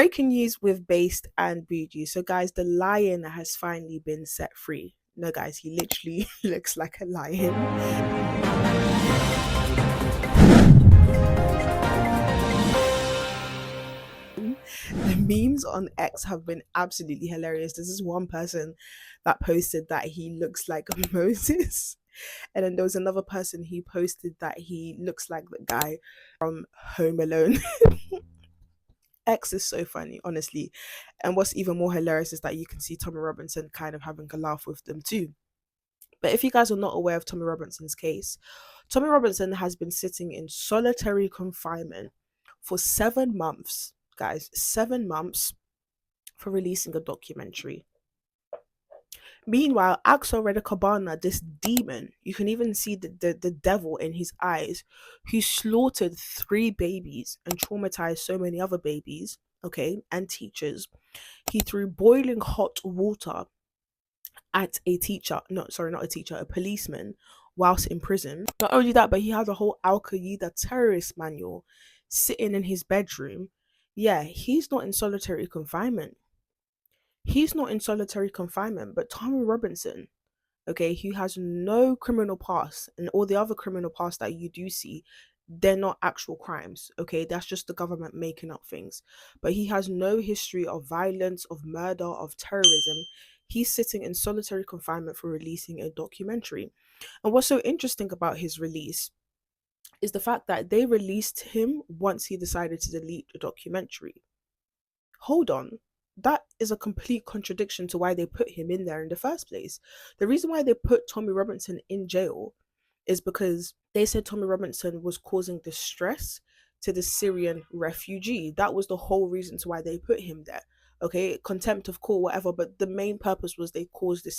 Breaking news with Based and Bougie. So, guys, the lion has finally been set free. No, guys, he literally looks like a lion. The memes on X have been absolutely hilarious. This is one person that posted that he looks like Moses. And then there was another person who posted that he looks like the guy from Home Alone. X is so funny, honestly. And what's even more hilarious is that you can see Tommy Robinson kind of having a laugh with them too. But if you guys are not aware of Tommy Robinson's case, Tommy Robinson has been sitting in solitary confinement for 7 months, guys, 7 months for releasing a documentary. Meanwhile, Axel Redekabana, this demon, you can even see the devil in his eyes, who slaughtered 3 babies and traumatized so many other babies, okay, and teachers. He threw boiling hot water at a teacher, no, sorry, not a teacher, a policeman, whilst in prison. Not only that, but he had a whole Al Qaeda terrorist manual sitting in his bedroom. Yeah, he's not in solitary confinement. He's not in solitary confinement, but Tommy Robinson, okay, who has no criminal past, and all the other criminal past that you do see, they're not actual crimes, okay? That's just the government making up things. But he has no history of violence, of murder, of terrorism. He's sitting in solitary confinement for releasing a documentary. And what's so interesting about his release is the fact that they released him once he decided to delete the documentary. Hold on. That is a complete contradiction to why they put him in there in the first place. The reason why they put Tommy Robinson in jail is because they said Tommy Robinson was causing distress to the Syrian refugee. That was the whole reason to why they put him there. Okay, contempt of court, whatever, but the main purpose was he caused the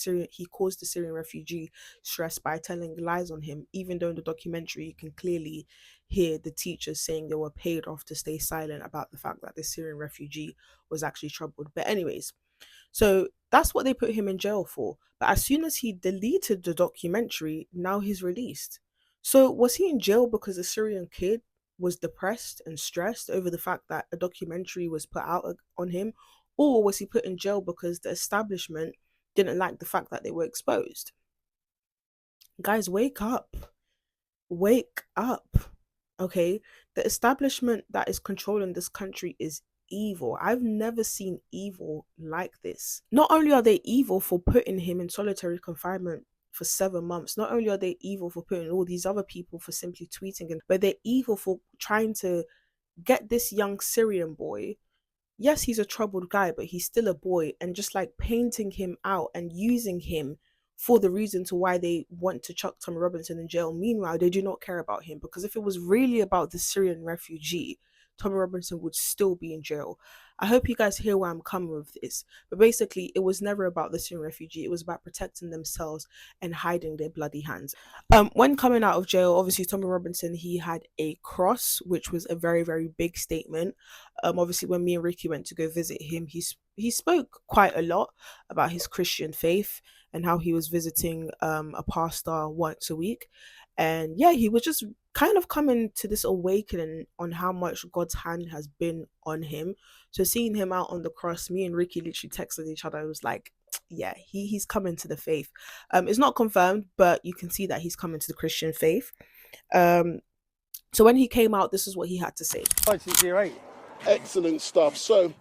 Syrian refugee stress by telling lies on him, even though in the documentary you can clearly hear the teachers saying they were paid off to stay silent about the fact that the Syrian refugee was actually troubled. But anyways, so that's what they put him in jail for. But as soon as he deleted the documentary, now he's released. So was he in jail because the Syrian kid was depressed and stressed over the fact that a documentary was put out on him? Or was he put in jail because the establishment didn't like the fact that they were exposed? Guys, wake up. Wake up. Okay? The establishment that is controlling this country is evil. I've never seen evil like this. Not only are they evil for putting him in solitary confinement for 7 months, not only are they evil for putting all these other people for simply tweeting, but they're evil for trying to get this young Syrian boy. Yes, he's a troubled guy, but he's still a boy, and just like painting him out and using him for the reason to why they want to chuck Tommy Robinson in jail. Meanwhile, they do not care about him, because if it was really about the Syrian refugee, Tommy Robinson would still be in jail. I hope you guys hear where I'm coming with this. But basically, it was never about the Syrian refugee. It was about protecting themselves and hiding their bloody hands. When coming out of jail, obviously Tommy Robinson, he had a cross, which was a very, very big statement. Obviously, when me and Ricky went to go visit him, he spoke quite a lot about his Christian faith and how he was visiting a pastor once a week. And yeah, he was just kind of coming to this awakening on how much God's hand has been on him. So seeing him out on the cross, me and Ricky literally texted each other. It was like, yeah, he's coming to the faith. It's not confirmed, but you can see that he's coming to the Christian faith. So when he came out, this is what he had to say. Excellent stuff. So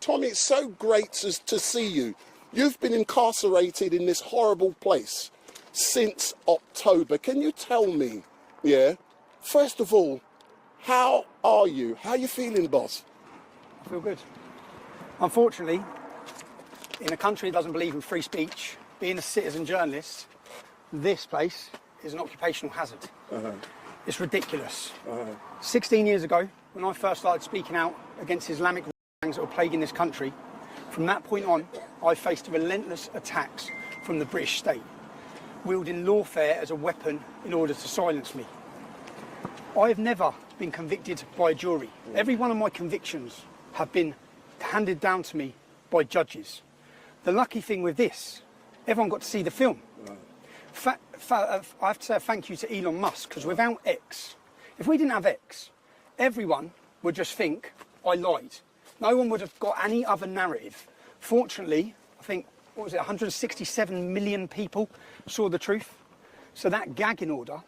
Tommy, it's so great to see you. You've been incarcerated in this horrible place since October. Can you tell me, first of all, how are you? How are you feeling, boss? I feel good. Unfortunately, in a country that doesn't believe in free speech, being a citizen journalist, this place is an occupational hazard. It's ridiculous. 16 years ago, when I first started speaking out against Islamic gangs that were plaguing this country, from that point on, I faced relentless attacks from the British state, wielding lawfare as a weapon in order to silence me. I have never been convicted by a jury. Every one of my convictions have been handed down to me by judges. The lucky thing with this, everyone got to see the film. I have to say a thank you to Elon Musk, because without X, if we didn't have X, everyone would just think I lied. No one would have got any other narrative. Fortunately, I think, what was it, 167 million people saw the truth. So that gagging order,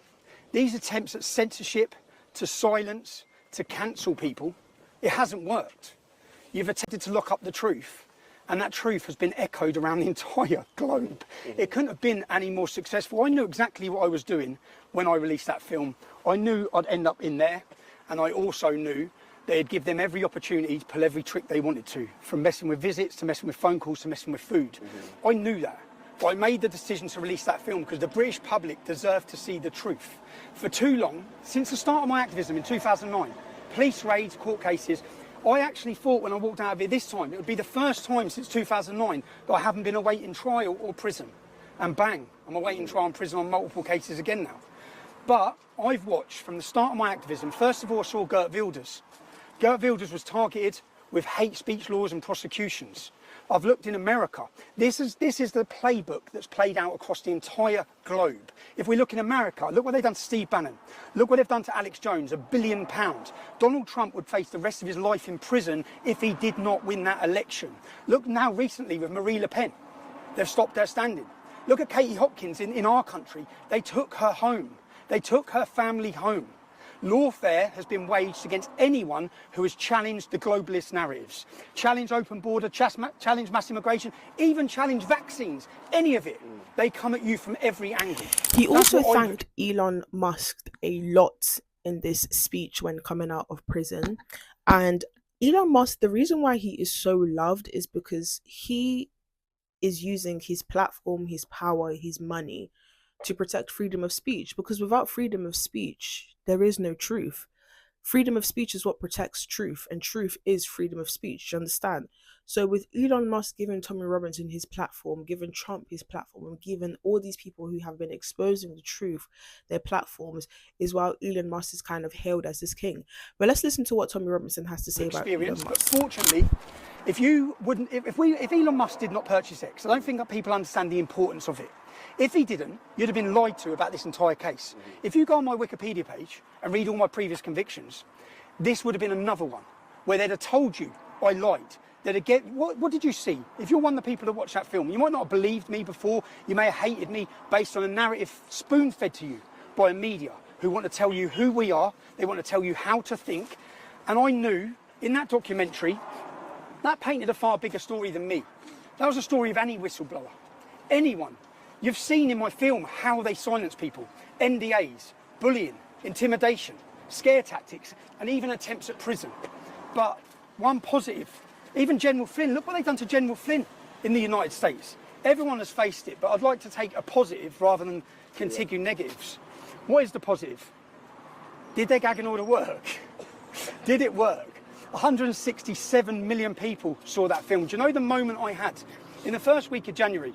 these attempts at censorship, to silence, to cancel people, it hasn't worked. You've attempted to lock up the truth, and that truth has been echoed around the entire globe. It couldn't have been any more successful. I knew exactly what I was doing when I released that film. I knew I'd end up in there, and I also knew they'd give them every opportunity to pull every trick they wanted to, from messing with visits, to messing with phone calls, to messing with food. I knew that. But I made the decision to release that film because the British public deserved to see the truth. For too long, since the start of my activism in 2009, police raids, court cases, I actually thought when I walked out of it this time, it would be the first time since 2009 that I haven't been awaiting trial or prison. And bang, I'm awaiting trial and prison on multiple cases again now. But I've watched from the start of my activism. First of all, I saw Geert Wilders. Geert Wilders was targeted with hate speech laws and prosecutions. I've looked in America. This is the playbook that's played out across the entire globe. If we look in America, look what they've done to Steve Bannon. Look what they've done to Alex Jones, £1 billion. Donald Trump would face the rest of his life in prison if he did not win that election. Look now recently with Marie Le Pen. They've stopped her standing. Look at Katie Hopkins in our country. They took her home. They took her family home. Lawfare has been waged against anyone who has challenged the globalist narratives, challenged open border, challenged mass immigration, even challenged vaccines, any of it. They come at you from every angle. He also thanked Elon Musk a lot in this speech when coming out of prison. And Elon Musk, the reason why he is so loved is because he is using his platform, his power, his money to protect freedom of speech, because without freedom of speech, there is no truth. Freedom of speech is what protects truth, and truth is freedom of speech. You understand? So with Elon Musk giving Tommy Robinson his platform, giving Trump his platform, and giving all these people who have been exposing the truth their platforms, is why Elon Musk is kind of hailed as this king. But let's listen to what Tommy Robinson has to say about Elon Musk. But fortunately, if Elon Musk did not purchase X, I don't think that people understand the importance of it. If he didn't, you'd have been lied to about this entire case. If you go on my Wikipedia page and read all my previous convictions, this would have been another one where they'd have told you I lied. They'd have what did you see? If you're one of the people that watched that film, you might not have believed me before. You may have hated me based on a narrative spoon-fed to you by a media who want to tell you who we are. They want to tell you how to think. And I knew in that documentary, that painted a far bigger story than me. That was a story of any whistleblower, anyone. You've seen in my film how they silence people, NDAs, bullying, intimidation, scare tactics, and even attempts at prison. But one positive, even General Flynn, look what they've done to General Flynn in the United States. Everyone has faced it, but I'd like to take a positive rather than continue negatives. What is the positive? Did their gagging order work? Did it work? 167 million people saw that film. Do you know the moment I had? In the first week of January,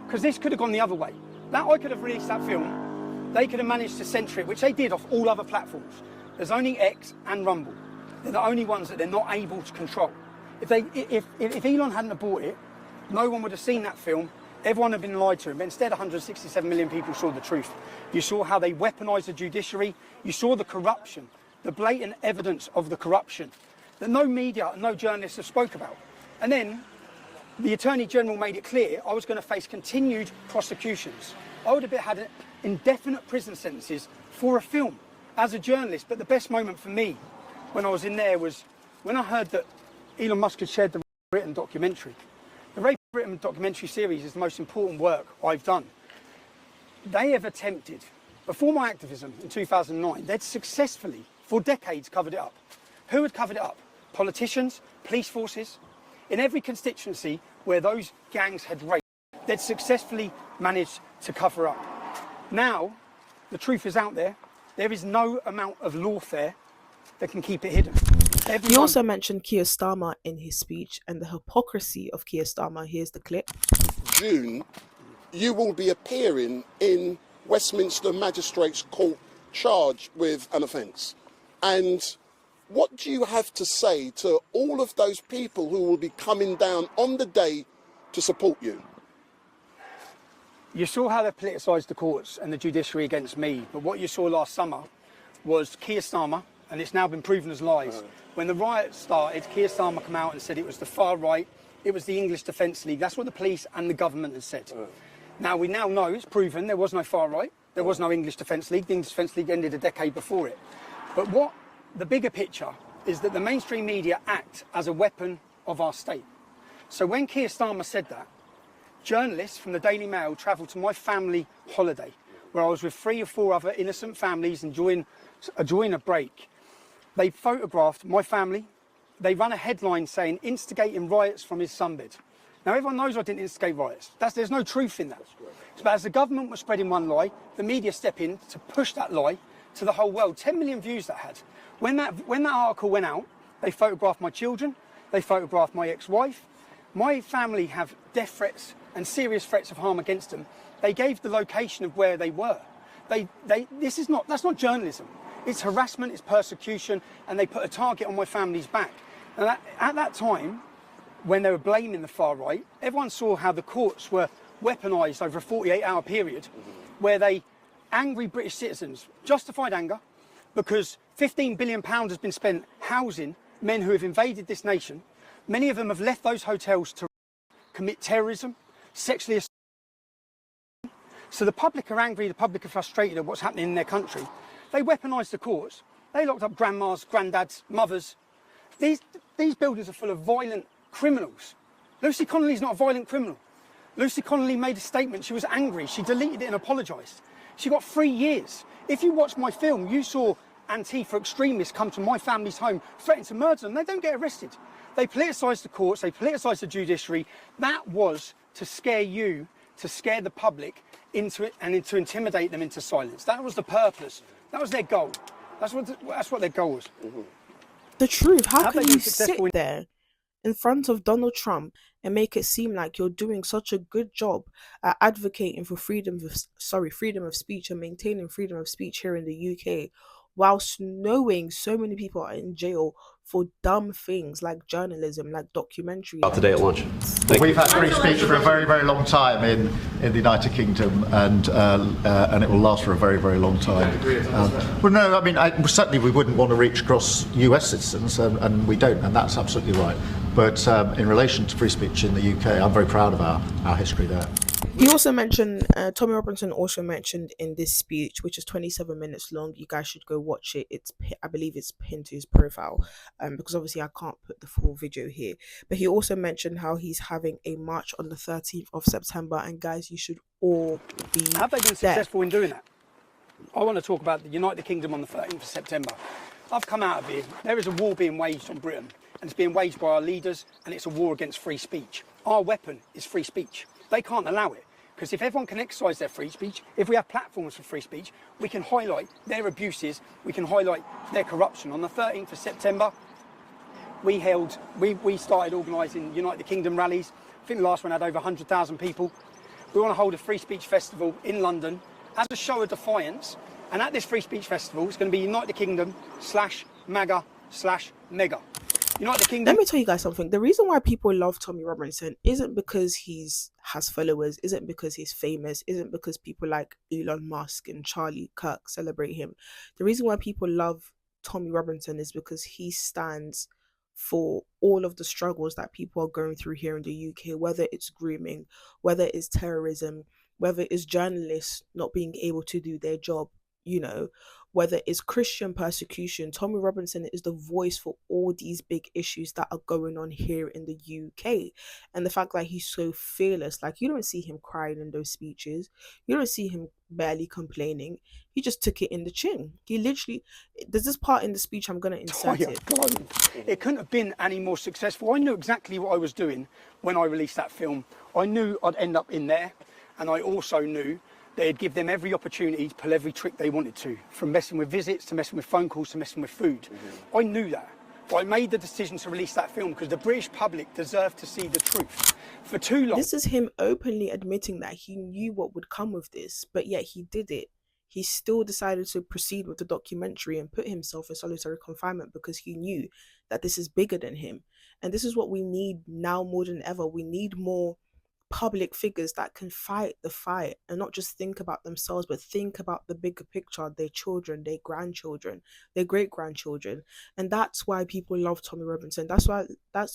because this could have gone the other way. That I could have released that film, they could have managed to censor it, which they did off all other platforms. There's only X and Rumble. They're the only ones that they're not able to control. If Elon hadn't have bought it, no one would have seen that film. Everyone had been lied to, but instead 167 million people saw the truth. You saw how they weaponised the judiciary. You saw the corruption, the blatant evidence of the corruption that no media and no journalists have spoke about. And then the Attorney General made it clear I was going to face continued prosecutions. I would have had indefinite prison sentences for a film as a journalist. But the best moment for me when I was in there was when I heard that Elon Musk had shared the Britain documentary. The Rape Britain documentary series is the most important work I've done. They have attempted, before my activism in 2009, they'd successfully, for decades, covered it up. Who had covered it up? Politicians, police forces. In every constituency where those gangs had raped, they'd successfully managed to cover up. Now, the truth is out there. There is no amount of lawfare that can keep it hidden. He also mentioned Keir Starmer in his speech and the hypocrisy of Keir Starmer. Here's the clip. June, you will be appearing in Westminster Magistrates Court charged with an offence. And what do you have to say to all of those people who will be coming down on the day to support you? You saw how they politicised the courts and the judiciary against me, but what you saw last summer was Keir Starmer and it's now been proven as lies. When the riot started, Keir Starmer came out and said it was the far right, it was the English Defence League. That's what the police and the government has said. Now, we now know, it's proven, there was no far right, there was no English Defence League. The English Defence League ended a decade before it. But what the bigger picture is that the mainstream media act as a weapon of our state. So when Keir Starmer said that, journalists from the Daily Mail travelled to my family holiday, where I was with 3 or 4 other innocent families enjoying a break. They photographed my family. They run a headline saying, instigating riots from his sunbed. Now, everyone knows I didn't instigate riots. There's no truth in that. But as the government was spreading one lie, the media step in to push that lie to the whole world. 10 million views that had. When that article went out, they photographed my children. They photographed my ex-wife. My family have death threats and serious threats of harm against them. They gave the location of where they were. That's not journalism. It's harassment, it's persecution, and they put a target on my family's back. And at that time, when they were blaming the far right, everyone saw how the courts were weaponised over a 48-hour period, where angry British citizens, justified anger, because £15 billion has been spent housing men who have invaded this nation. Many of them have left those hotels to commit terrorism, sexually assault. So the public are angry, the public are frustrated at what's happening in their country. They weaponised the courts. They locked up grandmas, granddads, mothers. These buildings are full of violent criminals. Lucy Connolly's not a violent criminal. Lucy Connolly made a statement. She was angry. She deleted it and apologised. She got 3 years. If you watch my film, you saw Antifa extremists come to my family's home, threaten to murder them. They don't get arrested. They politicised the courts. They politicised the judiciary. That was to scare you, to scare the public into it and to intimidate them into silence. That was the purpose. That was their goal. That's what their goal was. The truth. How can you sit there in front of Donald Trump and make it seem like you're doing such a good job at advocating for freedom of speech and maintaining freedom of speech here in the UK, whilst knowing so many people are in jail for dumb things like journalism, like documentaries. Today at lunch. We've had free speech for a very, very long time in the United Kingdom, and it will last for a very, very long time. Well, no, I mean, certainly we wouldn't want to reach across US citizens, and we don't, and that's absolutely right. But in relation to free speech in the UK, I'm very proud of our history there. He also mentioned, Tommy Robinson also mentioned in this speech, which is 27 minutes long. You guys should go watch it. I believe it's pinned to his profile, because obviously I can't put the full video here. But he also mentioned how he's having a march on the 13th of September, and guys, you should all be Have they been successful in doing that? I want to talk about the United Kingdom on the 13th of September. I've come out of here. There is a war being waged on Britain, and it's being waged by our leaders, and it's a war against free speech. Our weapon is free speech. They can't allow it, because if everyone can exercise their free speech, if we have platforms for free speech, we can highlight their abuses, we can highlight their corruption. On the 13th of September, we started organising United Kingdom rallies. I think the last one had over 100,000 people. We want to hold a free speech festival in London as a show of defiance. And at this free speech festival, it's going to be United Kingdom /MAGA/Mega. United Kingdom. Let me tell you guys something. The reason why people love Tommy Robinson isn't because has followers, isn't because he's famous, isn't because people like Elon Musk and Charlie Kirk celebrate him. The reason why people love Tommy Robinson is because he stands for all of the struggles that people are going through here in the UK, whether it's grooming, whether it's terrorism, whether it's journalists not being able to do their job, whether it's Christian persecution. Tommy Robinson is the voice for all these big issues that are going on here in the UK. And the fact that he's so fearless, like, you don't see him crying in those speeches. You don't see him barely complaining. He just took it in the chin. He literally, there's this part in the speech, I'm going to insert it. It couldn't have been any more successful. I knew exactly what I was doing when I released that film. I knew I'd end up in there, and I also knew they'd give them every opportunity to pull every trick they wanted to, from messing with visits to messing with phone calls to messing with food. I knew that. But I made the decision to release that film because the British public deserved to see the truth. For too long. This is him openly admitting that he knew what would come of this, but yet he did it. He still decided to proceed with the documentary and put himself in solitary confinement because he knew that this is bigger than him. And this is what we need now more than ever. We need more public figures that can fight the fight and not just think about themselves, but think about the bigger picture, their children, their grandchildren, their great grandchildren. And that's why people love Tommy Robinson. That's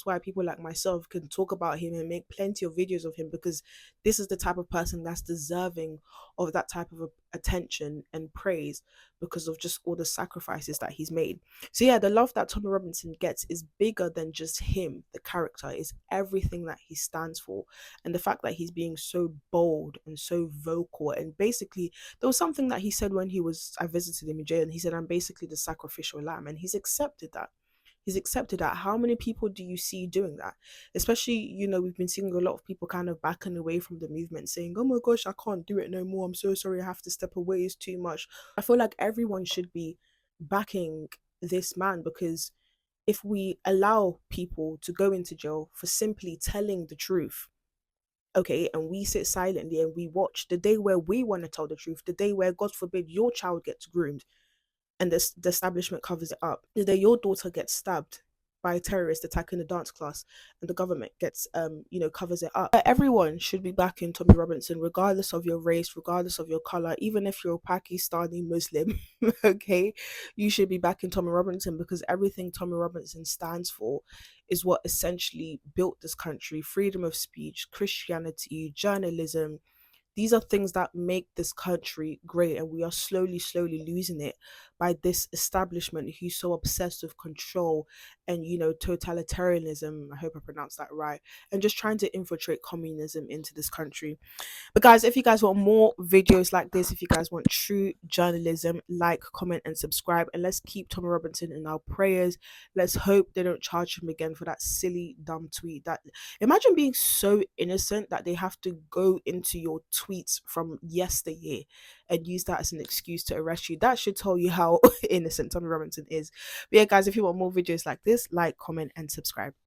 why people like myself can talk about him and make plenty of videos of him, because this is the type of person that's deserving of that type of attention and praise, because of just all the sacrifices that he's made. So yeah, the love that Tommy Robinson gets is bigger than just him, the character, is everything that he stands for. And the fact that he's being so bold and so vocal, and basically there was something that he said when I visited him in jail, and he said, I'm basically the sacrificial lamb, and he's accepted that. He's accepted that. How many people do you see doing that? Especially, we've been seeing a lot of people kind of backing away from the movement, saying, oh my gosh, I can't do it no more, I'm so sorry, I have to step away, it's too much. I feel like everyone should be backing this man, because if we allow people to go into jail for simply telling the truth, okay, and we sit silently and we watch the day where we want to tell the truth, the day where, God forbid, your child gets groomed and the establishment covers it up, the day your daughter gets stabbed by a terrorist attacking a dance class and the government gets covers it up. Everyone should be backing Tommy Robinson, regardless of your race, regardless of your color, even if you're a Pakistani Muslim. Okay, you should be backing Tommy Robinson, because everything Tommy Robinson stands for is what essentially built this country: freedom of speech, Christianity, journalism. These are things that make this country great, and we are slowly losing it by this establishment who's so obsessed with control and, totalitarianism. I hope I pronounced that right. And just trying to infiltrate communism into this country. But guys, if you guys want more videos like this, if you guys want true journalism, like, comment, and subscribe. And let's keep Tommy Robinson in our prayers. Let's hope they don't charge him again for that silly, dumb tweet. That, imagine being so innocent that they have to go into your tweets from yesteryear and use that as an excuse to arrest you. That should tell you how innocent Tommy Robinson is. But yeah, guys, if you want more videos like this, like, comment, and subscribe.